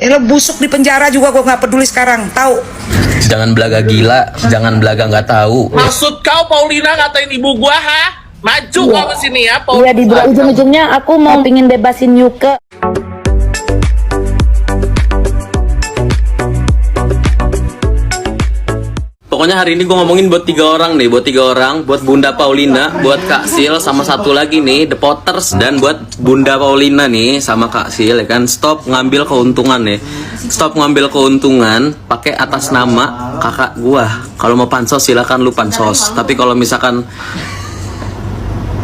Lo busuk di penjara juga gue nggak peduli sekarang, tahu? Jangan belaga gila, jangan belaga nggak tahu. Maksud kau Paulina ngatain ibu gua, ha? Maju kau ke sini ya, Iya, di ujung-ujungnya aku mau pingin bebasin Yuke. Pokoknya hari ini gue ngomongin buat tiga orang nih, buat Bunda Paulina, buat Kak Sil, sama satu lagi nih, The Potters, dan buat Bunda Paulina nih, sama Kak Sil, ya kan. Stop ngambil keuntungan ya, stop ngambil keuntungan, pakai atas nama kakak gua. Kalau mau pansos silakan lu pansos, tapi kalau misalkan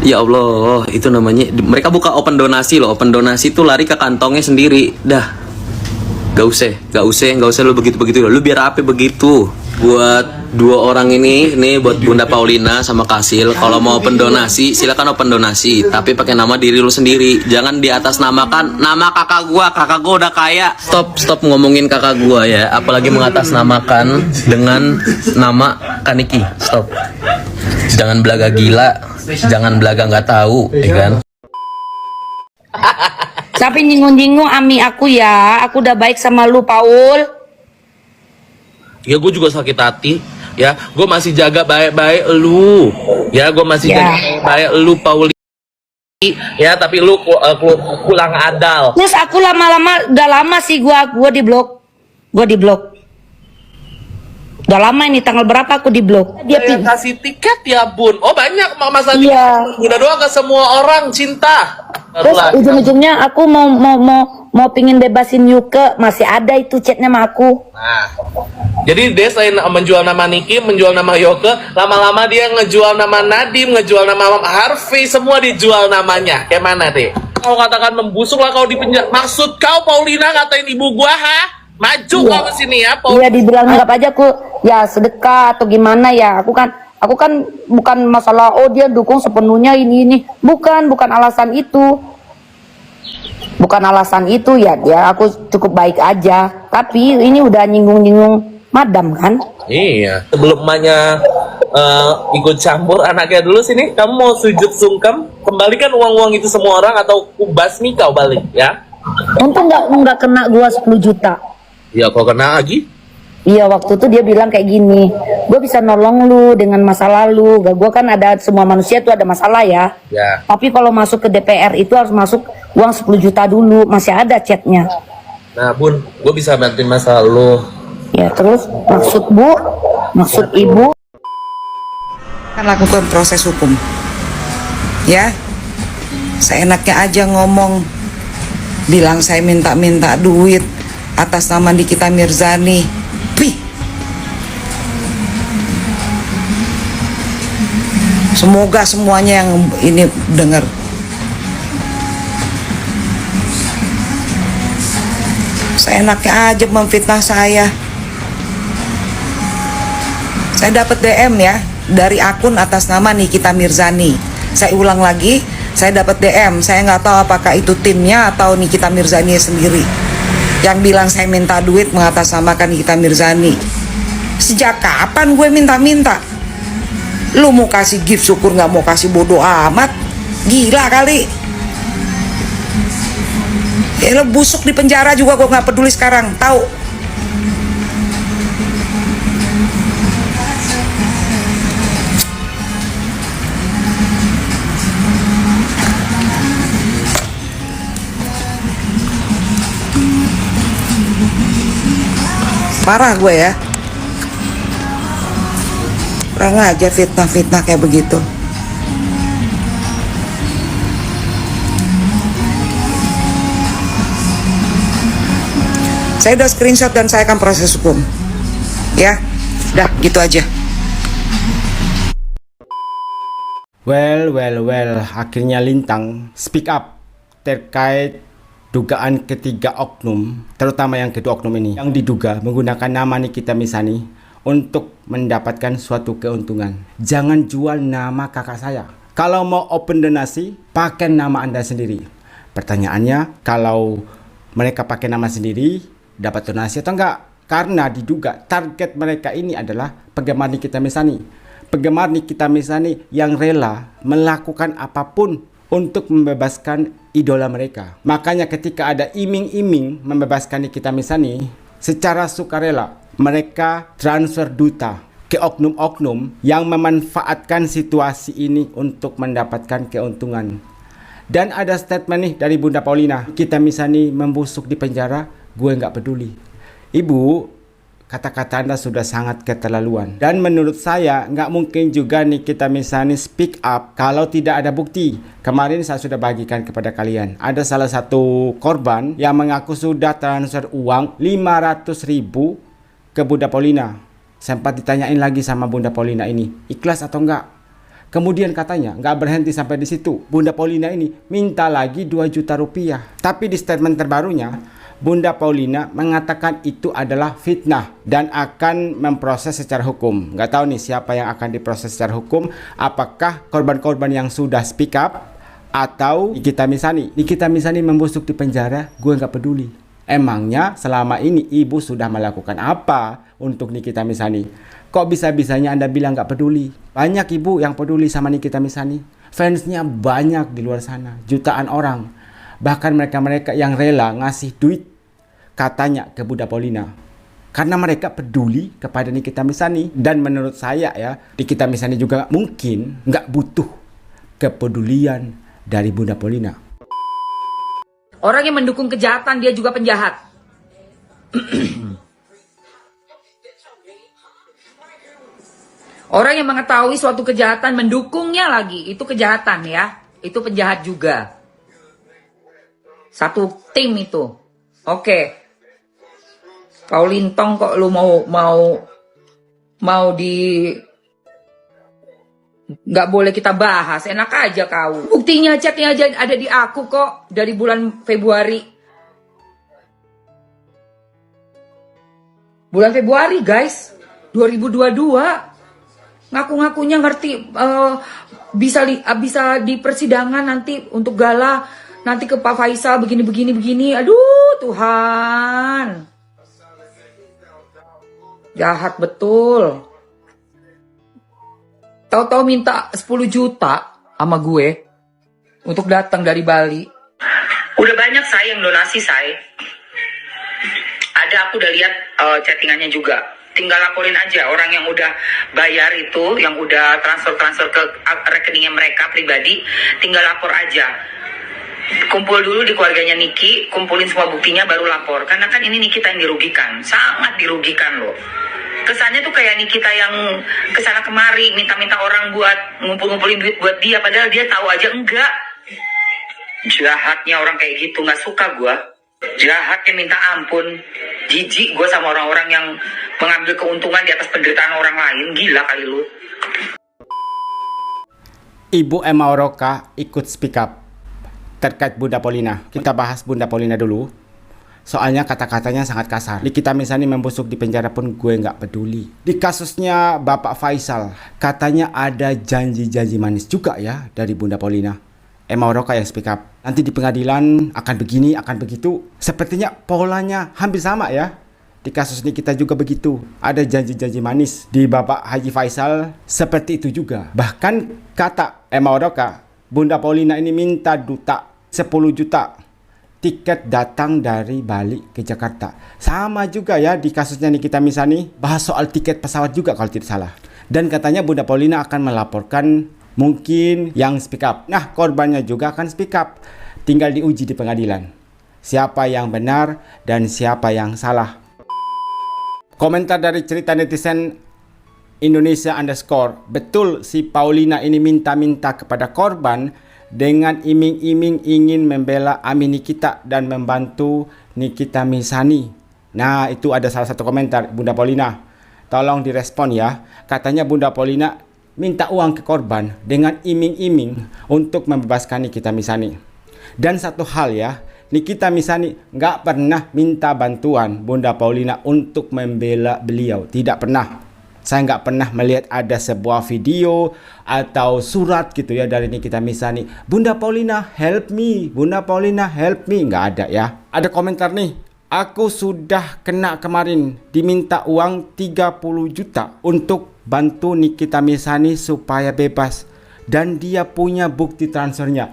ya Allah, itu namanya mereka buka open donasi loh, open donasi tuh lari ke kantongnya sendiri, dah. Gak usah lu begitu lu biar apa begitu. Buat dua orang ini nih, buat Bunda Paulina sama Kasil, kalau mau open donasi silakan open donasi, tapi pakai nama diri lu sendiri, jangan di atas namakan nama kakak gua udah kaya. Stop ngomongin kakak gua ya, apalagi mengatasnamakan dengan nama Kaniki. Stop, jangan belaga gila, jangan belaga nggak tahu, ya kan. Tapi nyinggung-nyinggung ami aku ya, aku udah baik sama lu, Paul. Ya gue juga sakit hati, ya. Gue masih jaga baik-baik lu, ya. Gue masih jaga baik-baik lu, Paulina. Ya, tapi lu kurang adal. Terus aku lama-lama, udah lama sih gua di blok. Udah lama ini, tanggal berapa aku di blok. Dia Saya kasih tiket ya, Bun. Oh, banyak Mama Sandi. Iya. Udah doang ke semua orang cinta. Terus ujung-ujungnya aku mau pingin bebasin Yuke, masih ada itu chatnya sama aku. Nah, jadi dia selain menjual nama Niki, menjual nama Yoke, lama-lama dia ngejual nama Nadim, ngejual nama Harvey, semua dijual namanya. Kayak mana deh? Kau katakan membusuk lah kau di penjara. Maksud kau Paulina ngatain ibu gua, ha? Maju kau ke sini ya, Iya, dibilang anggap aja aku ya sedekah atau gimana ya. Aku kan bukan masalah oh dia dukung sepenuhnya ini. Bukan alasan itu. Bukan alasan itu ya, aku cukup baik aja. Tapi ini udah nyinggung-nyinggung madam kan? Iya. Sebelum emaknya ikut campur anaknya dulu sini, kamu mau sujud sungkem, kembalikan uang-uang itu semua orang atau kubasmi kau balik ya? Untung nggak kena gua 10 juta. Ya kau kena lagi? Iya, waktu itu dia bilang kayak gini, gue bisa nolong lu dengan masa lalu. Gue kan ada, semua manusia tuh ada masalah ya. Ya. Tapi kalau masuk ke DPR itu harus masuk uang 10 juta dulu. Masih ada chatnya. Nah Bun, gue bisa bantuin masalah lu. Ya terus maksud ibu Kan lakukan proses hukum, ya. Seenaknya aja ngomong, bilang saya minta duit atas nama Nikita Mirzani. Pih. Semoga semuanya yang ini dengar. Seenaknya aja memfitnah saya. Saya dapat DM ya dari akun atas nama Nikita Mirzani. Saya ulang lagi, saya dapat DM. Saya nggak tahu apakah itu timnya atau Nikita Mirzani sendiri yang bilang saya minta duit mengatasnamakan Nikita Mirzani. Sejak kapan gue minta-minta? Lu mau kasih gift syukur, nggak mau kasih bodoh amat. Gila kali. Lo busuk di penjara juga gue nggak peduli sekarang, tahu? Parah gue ya. Kurang aja fitnah kayak begitu. Saya udah screenshot dan saya akan proses hukum. Ya, udah gitu aja. Well, akhirnya Lintang speak up terkait dugaan ketiga oknum, terutama yang kedua oknum ini, yang diduga menggunakan nama Nikita Mirzani untuk mendapatkan suatu keuntungan. Jangan jual nama kakak saya. Kalau mau open donasi, pakai nama Anda sendiri. Pertanyaannya, kalau mereka pakai nama sendiri, dapat donasi atau enggak? Karena diduga target mereka ini adalah penggemar Nikita Mirzani. Penggemar Nikita Mirzani yang rela melakukan apapun untuk membebaskan idola mereka. Makanya ketika ada iming-iming membebaskan Nikita Mirzani, secara sukarela mereka transfer duta ke oknum-oknum yang memanfaatkan situasi ini untuk mendapatkan keuntungan. Dan ada statement nih dari Bunda Paulina, Nikita Mirzani membusuk di penjara, gue nggak peduli. Ibu, kata-kata Anda sudah sangat keterlaluan. Dan menurut saya, nggak mungkin juga Nikita Mirzani speak up kalau tidak ada bukti. Kemarin saya sudah bagikan kepada kalian. Ada salah satu korban yang mengaku sudah transfer uang 500.000 ke Bunda Paulina. Sempat ditanyain lagi sama Bunda Paulina ini, ikhlas atau enggak? Kemudian katanya, nggak berhenti sampai di situ. Bunda Paulina ini minta lagi 2 juta rupiah. Tapi di statement terbarunya, Bunda Paulina mengatakan itu adalah fitnah dan akan memproses secara hukum. Nggak tahu nih siapa yang akan diproses secara hukum. Apakah korban-korban yang sudah speak up atau Nikita Mirzani? Nikita Mirzani membusuk di penjara, gue nggak peduli. Emangnya selama ini ibu sudah melakukan apa untuk Nikita Mirzani? Kok bisa-bisanya Anda bilang nggak peduli? Banyak ibu yang peduli sama Nikita Mirzani. Fansnya banyak di luar sana, jutaan orang. Bahkan mereka-mereka yang rela ngasih duit katanya ke Bunda Paulina. Karena mereka peduli kepada Nikita Mirzani. Dan menurut saya ya, Nikita Mirzani juga mungkin nggak butuh kepedulian dari Bunda Paulina. Orang yang mendukung kejahatan dia juga penjahat. Orang yang mengetahui suatu kejahatan mendukungnya lagi, itu kejahatan ya. Itu penjahat juga. Satu tim itu. Oke. Pauline Tong kok lu mau di nggak boleh kita bahas, enak aja kau. Buktinya chatnya aja ada di aku kok dari bulan Februari. Bulan Februari guys, 2022. Ngaku-ngakunya ngerti bisa di persidangan nanti untuk gala nanti ke Pak Faisal begini. Aduh Tuhan. Jahat betul. Tahu-tahu minta 10 juta sama gue untuk datang dari Bali. Udah banyak saya yang donasi saya. Ada aku udah lihat chattingannya juga. Tinggal laporin aja orang yang udah bayar itu, yang udah transfer ke rekeningnya mereka pribadi, tinggal lapor aja. Kumpul dulu di keluarganya Niki, kumpulin semua buktinya baru lapor. Karena kan ini Nikita yang dirugikan, sangat dirugikan loh. Kesannya tuh kayak Nikita yang kesana kemari minta-minta orang buat ngumpul-ngumpulin duit buat dia, padahal dia tahu aja enggak. Jahatnya orang kayak gitu, nggak suka gua. Jahatnya minta ampun. Jijik gue sama orang-orang yang mengambil keuntungan di atas penderitaan orang lain. Gila kali lu. Ibu Emma Oroka ikut speak up terkait Bunda Paulina. Kita bahas Bunda Paulina dulu. Soalnya kata-katanya sangat kasar. Nikita Mirzani membusuk di penjara pun gue nggak peduli. Di kasusnya Bapak Faisal, katanya ada janji-janji manis juga ya dari Bunda Paulina. Emma Oroka yang speak up. Nanti di pengadilan akan begini, akan begitu. Sepertinya polanya hampir sama ya. Di kasus ini kita juga begitu. Ada janji-janji manis di Bapak Haji Faisal seperti itu juga. Bahkan kata Emma Oroka, Bunda Paulina ini minta duta 10 juta tiket datang dari Bali ke Jakarta. Sama juga ya di kasusnya Nikita Mirzani. Bahas soal tiket pesawat juga kalau tidak salah. Dan katanya Bunda Paulina akan melaporkan mungkin yang speak up. Nah, korbannya juga akan speak up. Tinggal diuji di pengadilan. Siapa yang benar dan siapa yang salah. Komentar dari cerita netizen Indonesia _ betul si Paulina ini minta-minta kepada korban dengan iming-iming ingin membela Ami Nikita dan membantu Nikita Mirzani. Nah, itu ada salah satu komentar Bunda Paulina. Tolong direspon ya. Katanya Bunda Paulina minta uang ke korban dengan iming-iming untuk membebaskan Nikita Mirzani. Dan satu hal ya, Nikita Mirzani nggak pernah minta bantuan Bunda Paulina untuk membela beliau. Tidak pernah. Saya nggak pernah melihat ada sebuah video atau surat gitu ya dari Nikita Mirzani. Bunda Paulina help me, Bunda Paulina help me. Nggak ada ya. Ada komentar nih. Aku sudah kena kemarin diminta uang 30 juta untuk bantu Nikita Mirzani supaya bebas. Dan dia punya bukti transfernya.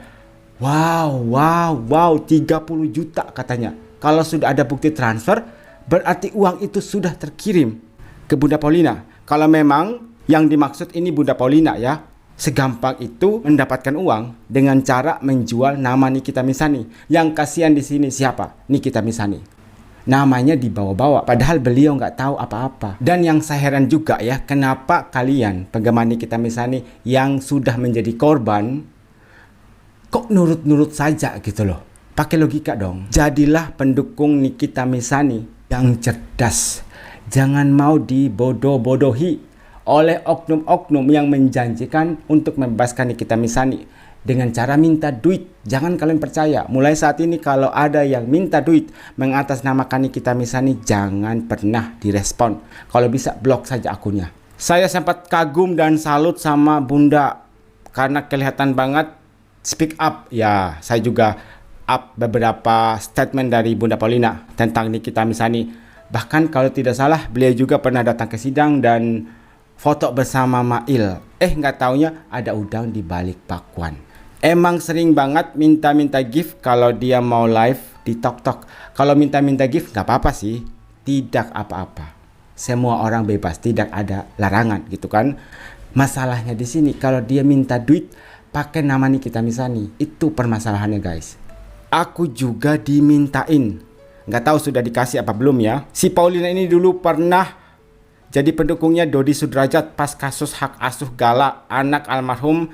Wow, 30 juta katanya. Kalau sudah ada bukti transfer, berarti uang itu sudah terkirim ke Bunda Paulina. Kalau memang yang dimaksud ini Bunda Paulina ya, segampang itu mendapatkan uang dengan cara menjual nama Nikita Mirzani. Yang kasihan di sini siapa? Nikita Mirzani. Namanya dibawa-bawa, padahal beliau nggak tahu apa-apa. Dan yang saya heran juga ya, kenapa kalian penggemar Nikita Mirzani yang sudah menjadi korban kok nurut-nurut saja gitu loh. Pakai logika dong. Jadilah pendukung Nikita Mirzani yang cerdas. Jangan mau dibodoh-bodohi oleh oknum-oknum yang menjanjikan untuk membebaskan Nikita Mirzani dengan cara minta duit. Jangan kalian percaya. Mulai saat ini kalau ada yang minta duit mengatasnamakan Nikita Mirzani, jangan pernah direspon. Kalau bisa blok saja akunnya. Saya sempat kagum dan salut sama Bunda karena kelihatan banget speak up. Ya, saya juga up beberapa statement dari Bunda Paulina tentang Nikita Mirzani. Bahkan kalau tidak salah beliau juga pernah datang ke sidang dan foto bersama Mail. Nggak taunya ada udang di balik bakwan. Emang sering banget minta-minta gift kalau dia mau live di TokTok. Kalau minta-minta gift nggak apa-apa sih. Tidak apa-apa. Semua orang bebas, tidak ada larangan gitu kan. Masalahnya di sini kalau dia minta duit pakai nama Nikita Mirzani, itu permasalahannya guys. Aku juga dimintain. Nggak tahu sudah dikasih apa belum ya. Si Paulina ini dulu pernah jadi pendukungnya Dodi Sudrajat pas kasus hak asuh Gala anak almarhum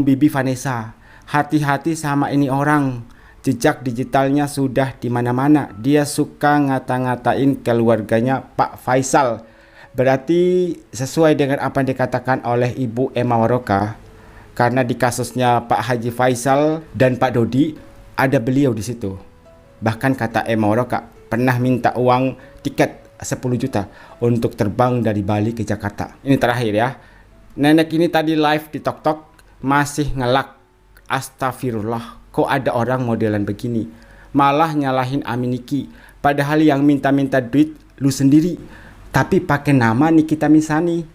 Bibi Vanessa. Hati-hati sama ini orang. Jejak digitalnya sudah di mana-mana. Dia suka ngata-ngatain keluarganya Pak Faisal. Berarti sesuai dengan apa yang dikatakan oleh Ibu Emma Waroka. Karena di kasusnya Pak Haji Faisal dan Pak Dodi ada beliau di situ. Bahkan kata Emma Waroka pernah minta uang tiket 10 juta untuk terbang dari Bali ke Jakarta. Ini terakhir ya. Nenek ini tadi live di TokTok masih ngelak. Astagfirullah, kok ada orang modelan begini? Malah nyalahin Aminiki. Padahal yang minta-minta duit lu sendiri. Tapi pakai nama Nikita Mirzani.